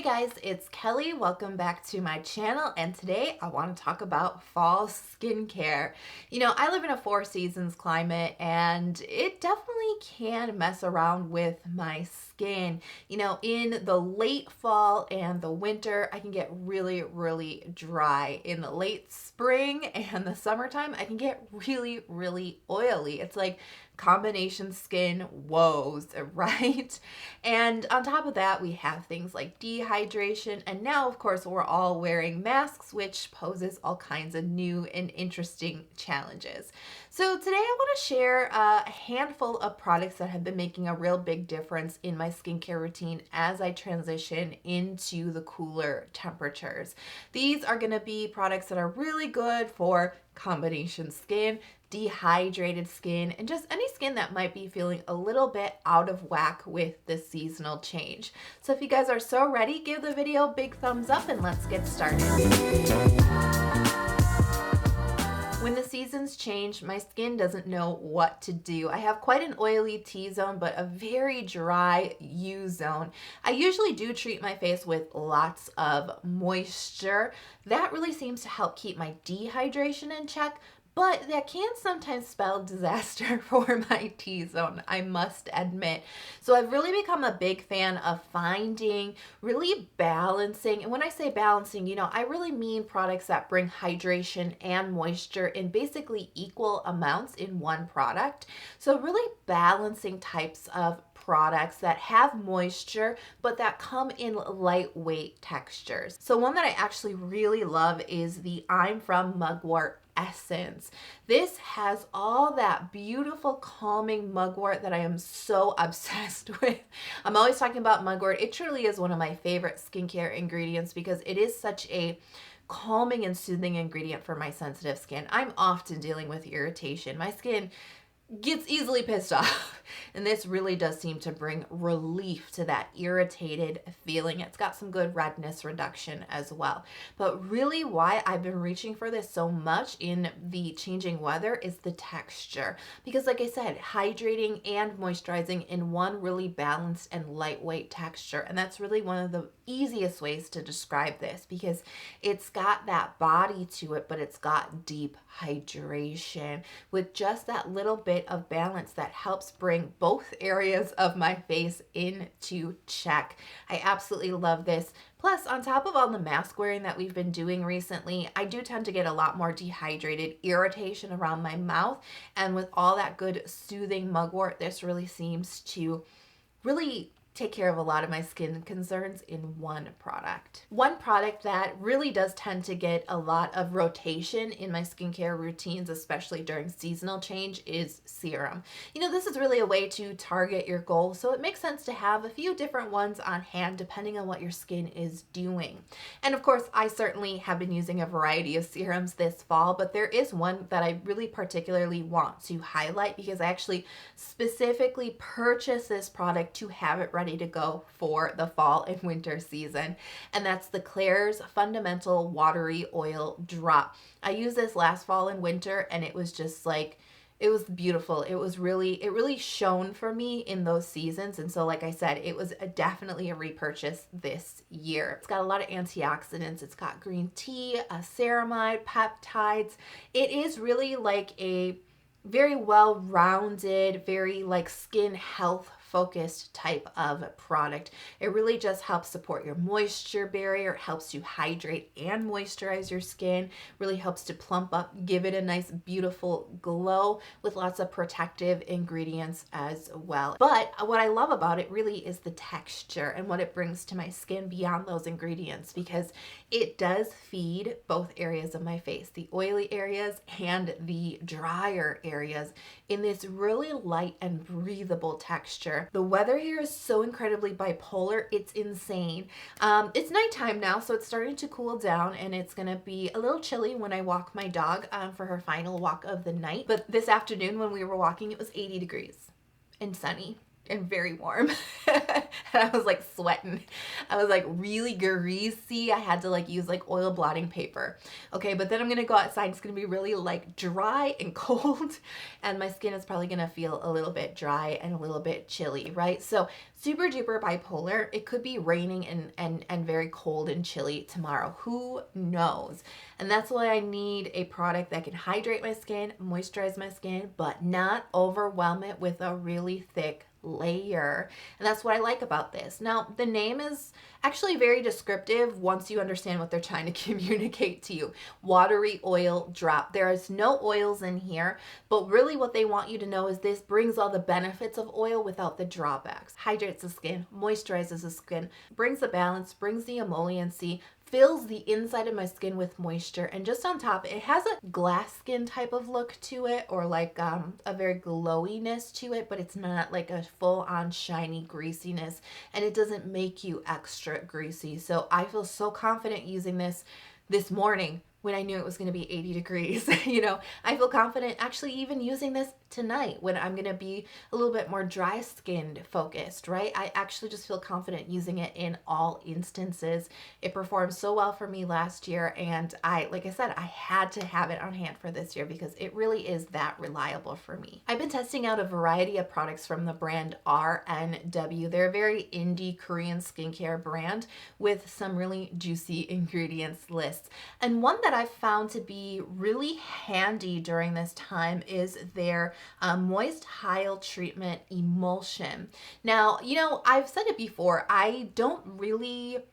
Hey guys, it's Kelly. Welcome back to my channel, and today I want to talk about fall skincare. I live in a four seasons climate, and it definitely can mess around with my skin. In the late fall and the winter, I can get really, really dry. In the late spring and the summertime, I can get really, really oily. It's like combination skin woes, right? And on top of that, we have things like dehydration, and now of course we're all wearing masks, which poses all kinds of new and interesting challenges. So today I want to share a handful of products that have been making a real big difference in my skincare routine as I transition into the cooler temperatures. These are going to be products that are really good for combination skin, dehydrated skin, and just any skin that might be feeling a little bit out of whack with the seasonal change. So if you guys are so ready, give the video a big thumbs up and let's get started. When the seasons change, my skin doesn't know what to do. I have quite an oily T-zone, but a very dry U-zone. I usually do treat my face with lots of moisture. That really seems to help keep my dehydration in check, but that can sometimes spell disaster for my T-zone, I must admit. So I've really become a big fan of finding, really balancing, and when I say balancing, I really mean products that bring hydration and moisture in basically equal amounts in one product. So really balancing types of products that have moisture but that come in lightweight textures. So one that I actually really love is the I'm From Mugwort Essence. This has all that beautiful calming mugwort that I am so obsessed with. I'm always talking about mugwort. It truly is one of my favorite skincare ingredients because it is such a calming and soothing ingredient for my sensitive skin. I'm often dealing with irritation. My skin gets easily pissed off, and this really does seem to bring relief to that irritated feeling. It's got some good redness reduction as well. But really why I've been reaching for this so much in the changing weather is the texture, because like I said, hydrating and moisturizing in one really balanced and lightweight texture. And that's really one of the easiest ways to describe this, because it's got that body to it, but it's got deep hydration with just that little bit of balance that helps bring both areas of my face into check. I absolutely love this. Plus, on top of all the mask wearing that we've been doing recently, I do tend to get a lot more dehydrated irritation around my mouth. And with all that good soothing mugwort, this really seems to really take care of a lot of my skin concerns in one product. One product that really does tend to get a lot of rotation in my skincare routines, especially during seasonal change, is serum. This is really a way to target your goal, so it makes sense to have a few different ones on hand depending on what your skin is doing. And of course, I certainly have been using a variety of serums this fall, but there is one that I really particularly want to highlight because I actually specifically purchased this product to have it ready to go for the fall and winter season, and that's the Klairs Fundamental Watery Oil Drop. I used this last fall and winter, and it was just like, it was beautiful. It really shone for me in those seasons. And so like I said, it was definitely a repurchase this year. It's got a lot of antioxidants. It's got green tea, a ceramide, peptides. It is really like a very well-rounded, very like skin health focused type of product. It really just helps support your moisture barrier, helps to hydrate and moisturize your skin, really helps to plump up, give it a nice beautiful glow with lots of protective ingredients as well. But what I love about it really is the texture and what it brings to my skin beyond those ingredients, because it does feed both areas of my face, the oily areas and the drier areas, in this really light and breathable texture. The weather here is so incredibly bipolar, it's insane. It's nighttime now, so it's starting to cool down, and it's gonna be a little chilly when I walk my dog for her final walk of the night. But this afternoon when we were walking, it was 80 degrees and sunny. and very warm. And I was like sweating. I was like really greasy. I had to like use like oil blotting paper. Okay, but then I'm gonna go outside. It's gonna be really like dry and cold, and my skin is probably gonna feel a little bit dry and a little bit chilly, right? So super duper bipolar. It could be raining and very cold and chilly tomorrow. Who knows? And that's why I need a product that can hydrate my skin, moisturize my skin, but not overwhelm it with a really thick layer. And that's what I like about this. Now, the name is actually very descriptive once you understand what they're trying to communicate to you. Watery Oil Drop. There is no oils in here, but really what they want you to know is this brings all the benefits of oil without the drawbacks. Hydrates the skin, moisturizes the skin, brings the balance, brings the emolliency, fills the inside of my skin with moisture, and just on top it has a glass skin type of look to it, or like a very glowiness to it, but it's not like a full-on shiny greasiness, and it doesn't make you extra greasy. So I feel so confident using this morning when I knew it was going to be 80 degrees. You know, I feel confident actually even using this tonight when I'm going to be a little bit more dry skinned focused, right? I actually just feel confident using it in all instances. It performed so well for me last year, and like I said, I had to have it on hand for this year because it really is that reliable for me. I've been testing out a variety of products from the brand RNW. They're a very indie Korean skincare brand with some really juicy ingredients lists. And one that I've found to be really handy during this time is their Moist Hyal Treatment Emulsion. Now, you know, I've said it before, I don't really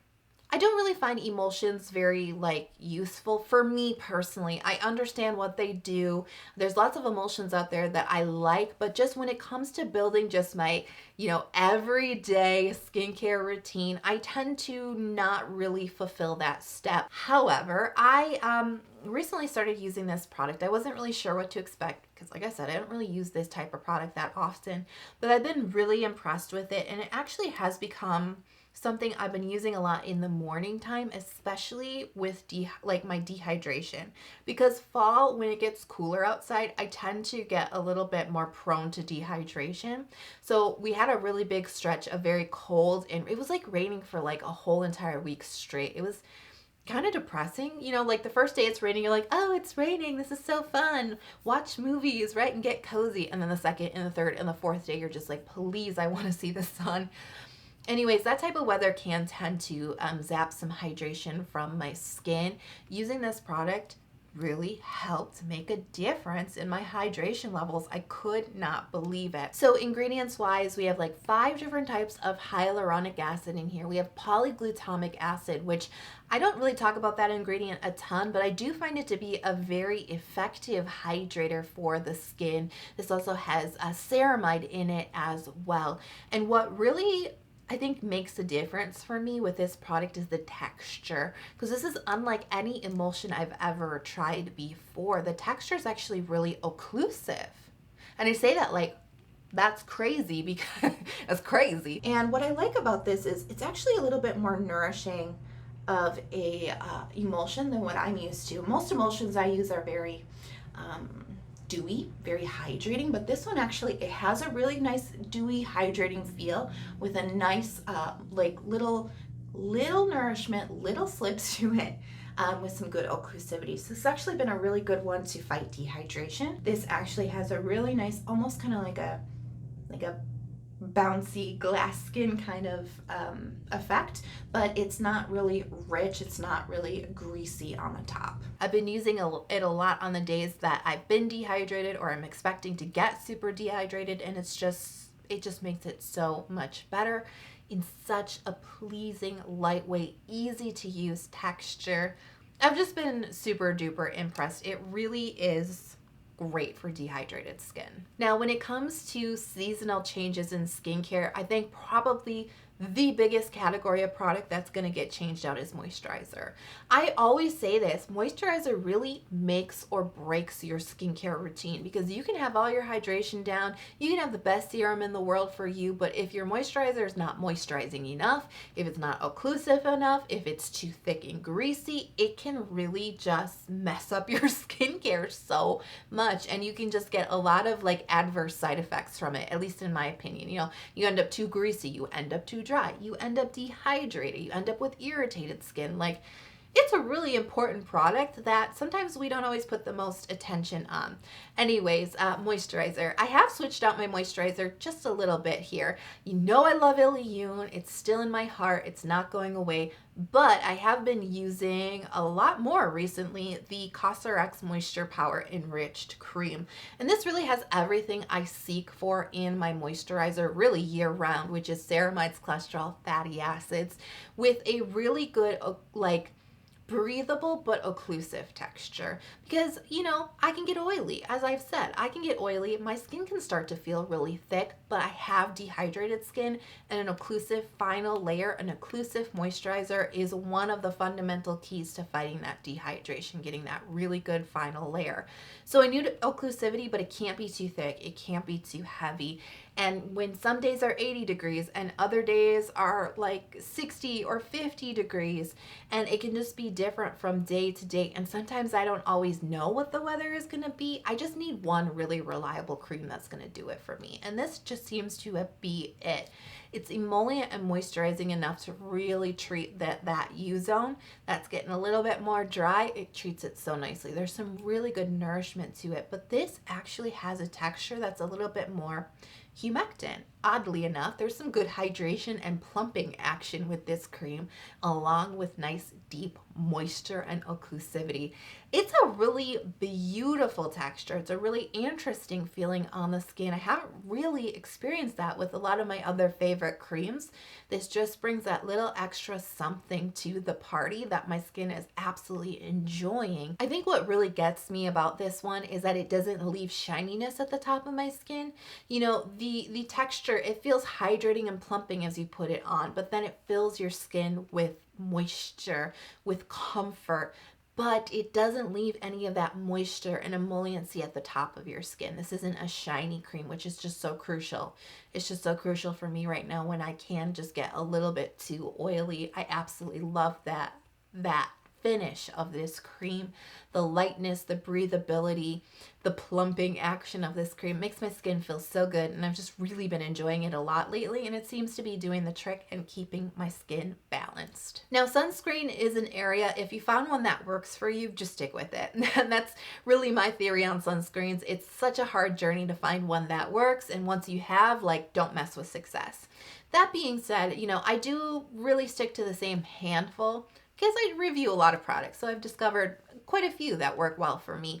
find emulsions very like useful for me personally. I understand what they do. There's lots of emulsions out there that I like, but just when it comes to building just my, you know, everyday skincare routine, I tend to not really fulfill that step. However, I recently started using this product. I wasn't really sure what to expect because, like I said, I don't really use this type of product that often, but I've been really impressed with it, and it actually has become something I've been using a lot in the morning time, especially with my dehydration, because fall, when it gets cooler outside, I tend to get a little bit more prone to dehydration. So we had a really big stretch of very cold, and it was like raining for like a whole entire week straight. It was kind of depressing, you know, like the first day it's raining, you're like, oh, it's raining, this is so fun, watch movies, right, and get cozy. And then the second and the third and the fourth day, you're just like, please, I want to see the sun. Anyways, that type of weather can tend to zap some hydration from my skin. Using this product really helped make a difference in my hydration levels. I could not believe it. So ingredients wise, we have like 5 different types of hyaluronic acid in here. We have polyglutamic acid, which I don't really talk about that ingredient a ton, but I do find it to be a very effective hydrator for the skin. This also has a ceramide in it as well. And what really I think makes a difference for me with this product is the texture, because this is unlike any emulsion I've ever tried before. The texture is actually really occlusive. And I say that like, that's crazy, because that's crazy. And what I like about this is it's actually a little bit more nourishing of a emulsion than what I'm used to. Most emulsions I use are very dewy, very hydrating, but this one actually, it has a really nice dewy hydrating feel with a nice like little nourishment, little slips to it, with some good occlusivity. So it's actually been a really good one to fight dehydration. This actually has a really nice, almost kind of like a bouncy glass skin kind of effect, but it's not really rich, it's not really greasy on the top. I've been using it a lot on the days that I've been dehydrated or I'm expecting to get super dehydrated, and it just makes it so much better in such a pleasing, lightweight, easy to use texture. I've just been super duper impressed. It really is great for dehydrated skin. Now, when it comes to seasonal changes in skincare, I think probably the biggest category of product that's going to get changed out is moisturizer. I always say this, moisturizer really makes or breaks your skincare routine, because you can have all your hydration down, you can have the best serum in the world for you, but if your moisturizer is not moisturizing enough, if it's not occlusive enough, if it's too thick and greasy, it can really just mess up your skincare so much, and you can just get a lot of like adverse side effects from it, at least in my opinion. You know, you end up too greasy, you end up too dry, you end up dehydrated, you end up with irritated skin. Like, it's a really important product that sometimes we don't always put the most attention on. Anyways, moisturizer. I have switched out my moisturizer just a little bit here. You know I love Emulsion. It's still in my heart. It's not going away. But I have been using a lot more recently the Cosrx Moisture Power Enriched Cream. And this really has everything I seek for in my moisturizer really year round, which is ceramides, cholesterol, fatty acids, with a really good, like, breathable but occlusive texture, because you know I can get oily. As I've said, I can get oily, my skin can start to feel really thick, but I have dehydrated skin, and an occlusive final layer, an occlusive moisturizer, is one of the fundamental keys to fighting that dehydration, getting that really good final layer. So I need occlusivity, but it can't be too thick, it can't be too heavy. And when some days are 80 degrees and other days are like 60 or 50 degrees, and it can just be different from day to day. And sometimes I don't always know what the weather is going to be. I just need one really reliable cream that's going to do it for me. And this just seems to be it. It's emollient and moisturizing enough to really treat that U-zone that's getting a little bit more dry. It treats it so nicely. There's some really good nourishment to it, but this actually has a texture that's a little bit more humectant. Oddly enough, there's some good hydration and plumping action with this cream, along with nice deep moisture and occlusivity. It's a really beautiful texture. It's a really interesting feeling on the skin. I haven't really experienced that with a lot of my other favorite creams. This just brings that little extra something to the party that my skin is absolutely enjoying. I think what really gets me about this one is that it doesn't leave shininess at the top of my skin. You know, the texture, it feels hydrating and plumping as you put it on, but then it fills your skin with moisture, with comfort, but it doesn't leave any of that moisture and emolliency at the top of your skin. This isn't a shiny cream, which is just so crucial. It's just so crucial for me right now when I can just get a little bit too oily. I absolutely love that finish of this cream. The lightness, the breathability, the plumping action of this cream makes my skin feel so good, and I've just really been enjoying it a lot lately, and it seems to be doing the trick and keeping my skin balanced. Now, sunscreen is an area, if you found one that works for you, just stick with it. And that's really my theory on sunscreens. It's such a hard journey to find one that works, and once you have, like, don't mess with success. That being said, you know, I do really stick to the same handful, because I review a lot of products, so I've discovered quite a few that work well for me.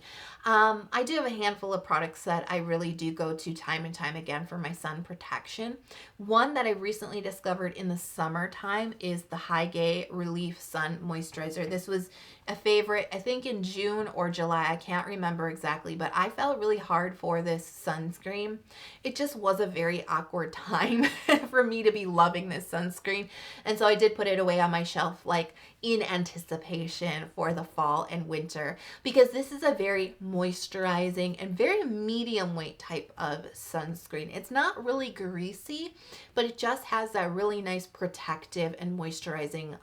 I do have a handful of products that I really do go to time and time again for my sun protection. One that I recently discovered in the summertime is the Hyggee Relief Sun Moisturizer. This was a favorite, I think in June or July, I can't remember exactly, but I felt really hard for this sunscreen. It just was a very awkward time for me to be loving this sunscreen, and so I did put it away on my shelf, like in anticipation for the fall and winter, because this is a very moisturizing and very medium weight type of sunscreen. It's not really greasy, but it just has that really nice protective and moisturizing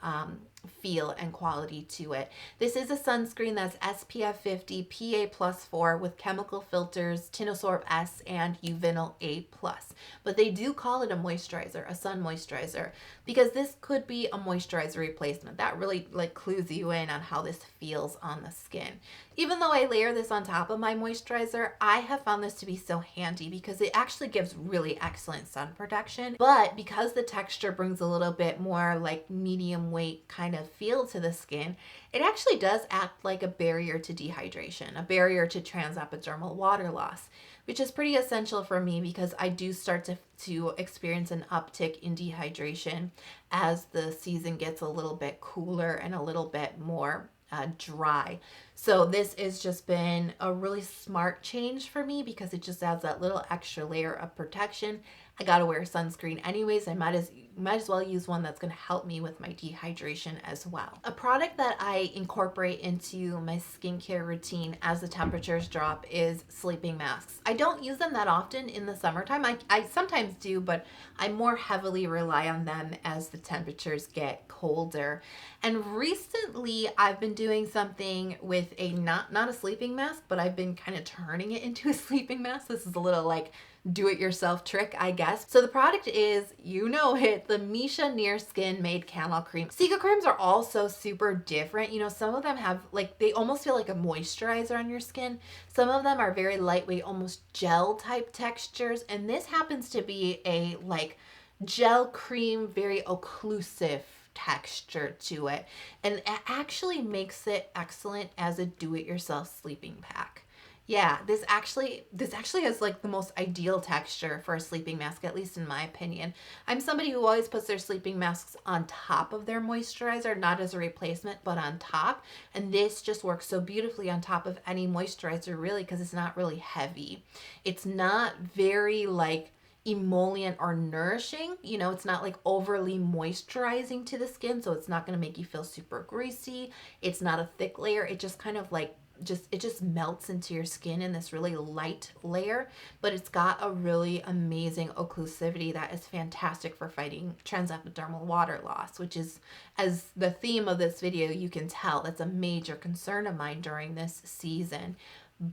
feel and quality to it. This is a sunscreen that's SPF 50, PA+4 with chemical filters, Tinosorb S and Uvinyl A+. But they do call it a moisturizer, a sun moisturizer, because this could be a moisturizer replacement. That really like clues you in on how this feels on the skin. Even though I layer this on top of my moisturizer, I have found this to be so handy because it actually gives really excellent sun protection. But because the texture brings a little bit more like medium weight kind of feel to the skin, it actually does act like a barrier to dehydration, a barrier to transepidermal water loss, which is pretty essential for me because I do start to experience an uptick in dehydration as the season gets a little bit cooler and a little bit more dry. So this has just been a really smart change for me because it just adds that little extra layer of protection I gotta wear sunscreen anyways. I might as well use one that's gonna help me with my dehydration as well. A product that I incorporate into my skincare routine as the temperatures drop is sleeping masks. I don't use them that often in the summertime. I sometimes do, but I more heavily rely on them as the temperatures get colder. And recently I've been doing something with a not a sleeping mask, but I've been kind of turning it into a sleeping mask. This is a little like do-it-yourself trick, I guess. So the product is, you know it, the Missha Near Skin Madecanol Cream. Cica creams are also super different. You know, some of them have like, they almost feel like a moisturizer on your skin. Some of them are very lightweight, almost gel type textures. And this happens to be a like gel cream, very occlusive texture to it. And it actually makes it excellent as a do-it-yourself sleeping pack. Yeah, this actually has like the most ideal texture for a sleeping mask, at least in my opinion. I'm somebody who always puts their sleeping masks on top of their moisturizer, not as a replacement, but on top. And this just works so beautifully on top of any moisturizer, really, because it's not really heavy. It's not very like emollient or nourishing. You know, it's not like overly moisturizing to the skin, so it's not going to make you feel super greasy. It's not a thick layer. It just kind of like it just melts into your skin in this really light layer, but it's got a really amazing occlusivity that is fantastic for fighting transepidermal water loss, which is, as the theme of this video, you can tell, it's a major concern of mine during this season.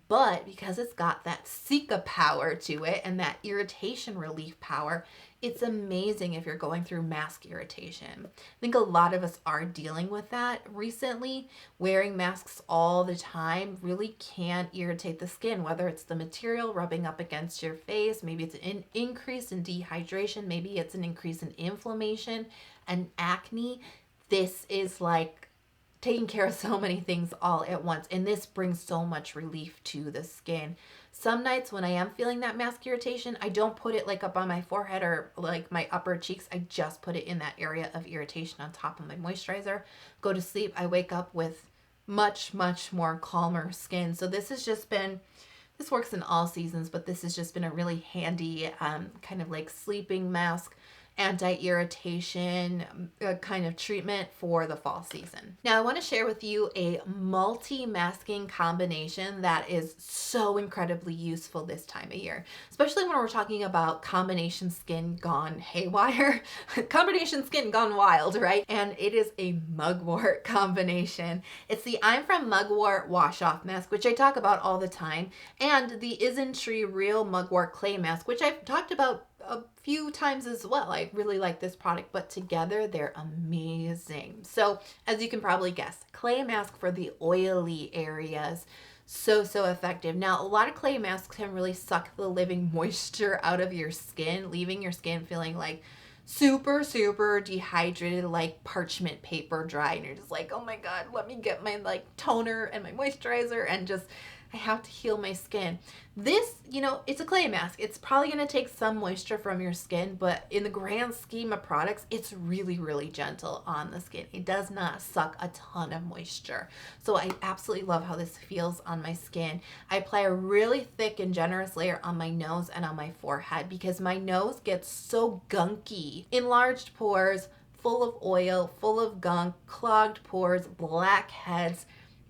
But because it's got that Cica power to it and that irritation relief power, it's amazing if you're going through mask irritation. I think a lot of us are dealing with that recently. Wearing masks all the time really can irritate the skin, whether it's the material rubbing up against your face, maybe it's an increase in dehydration, maybe it's an increase in inflammation and acne. This is like taking care of so many things all at once, and this brings so much relief to the skin. Some nights when I am feeling that mask irritation, I don't put it like up on my forehead or like my upper cheeks. I just put it in that area of irritation on top of my moisturizer. Go to sleep, I wake up with much, much more calmer skin. So this has just been, this works in all seasons, but this has just been a really handy kind of like sleeping mask, anti-irritation kind of treatment for the fall season. Now I want to share with you a multi-masking combination that is so incredibly useful this time of year, especially when we're talking about combination skin gone haywire, combination skin gone wild, right? And it is a mugwort combination. It's the I'm from Mugwort wash off mask, which I talk about all the time, and the Isntree real mugwort clay mask, which I've talked about a few times as well. I really like this product, but together they're amazing. So as you can probably guess, clay mask for the oily areas, so effective. Now a lot of clay masks can really suck the living moisture out of your skin, leaving your skin feeling like super dehydrated, like parchment paper dry, and you're just like, oh my god, let me get my like toner and my moisturizer and just I have to heal my skin. This, you know, it's a clay mask. It's probably going to take some moisture from your skin, but in the grand scheme of products, it's really gentle on the skin. It does not suck a ton of moisture. So I absolutely love how this feels on my skin. I apply a really thick and generous layer on my nose and on my forehead because my nose gets so gunky. Enlarged pores, full of oil, full of gunk, clogged pores, blackheads,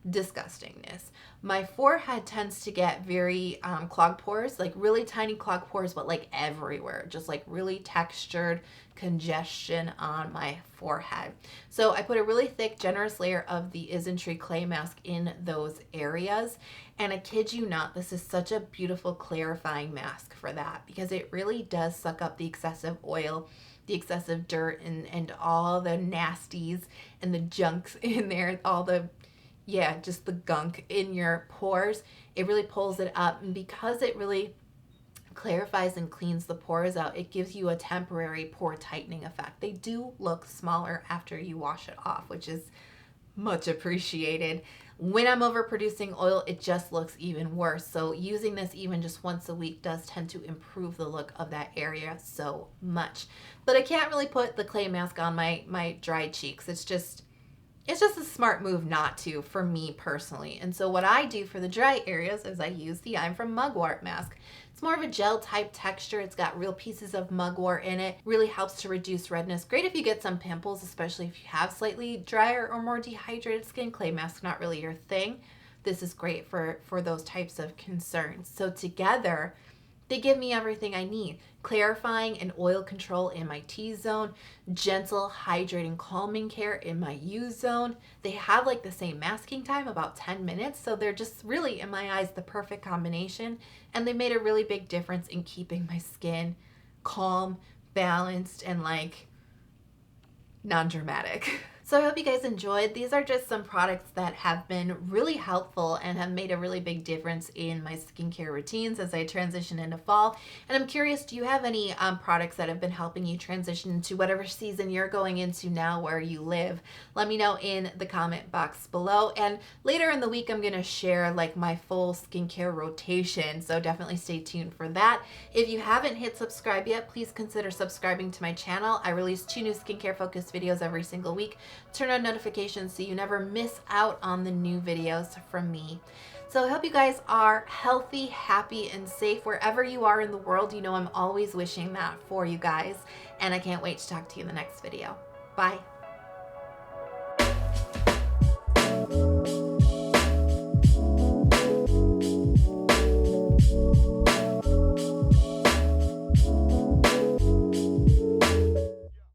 disgustingness. My forehead tends to get very clogged pores, like really tiny clogged pores, but like everywhere, just like really textured congestion on my forehead. So I put a really thick, generous layer of the Isntree clay mask in those areas. And I kid you not, this is such a beautiful clarifying mask for that because it really does suck up the excessive oil, the excessive dirt, and all the nasties and the junks in there, all the just the gunk in your pores. It really pulls it up, and because it really clarifies and cleans the pores out, it gives you a temporary pore tightening effect. They do look smaller after you wash it off, which is much appreciated. When I'm overproducing oil, it just looks even worse. So using this even just once a week does tend to improve the look of that area so much. But I can't really put the clay mask on my dry cheeks. It's just, it's just a smart move not to, for me personally. And so what I do for the dry areas is I use the I'm from Mugwort mask. It's more of a gel type texture. It's got real pieces of mugwort in it. Really helps to reduce redness. Great if you get some pimples, especially if you have slightly drier or more dehydrated skin. Clay mask, not really your thing. This is great for those types of concerns. So together, they give me everything I need. Clarifying and oil control in my T-zone, gentle, hydrating, calming care in my U-zone. They have like the same masking time, about 10 minutes. So they're just really, in my eyes, the perfect combination. And they made a really big difference in keeping my skin calm, balanced, and like non-dramatic. So I hope you guys enjoyed. These are just some products that have been really helpful and have made a really big difference in my skincare routines as I transition into fall. And I'm curious, do you have any products that have been helping you transition into whatever season you're going into now where you live? Let me know in the comment box below. And later in the week, I'm going to share like my full skincare rotation. So definitely stay tuned for that. If you haven't hit subscribe yet, please consider subscribing to my channel. I release 2 new skincare focused videos every single week. Turn on notifications so you never miss out on the new videos from me. So I hope you guys are healthy, happy, and safe wherever you are in the world. You know I'm always wishing that for you guys, and I can't wait to talk to you in the next video. Bye.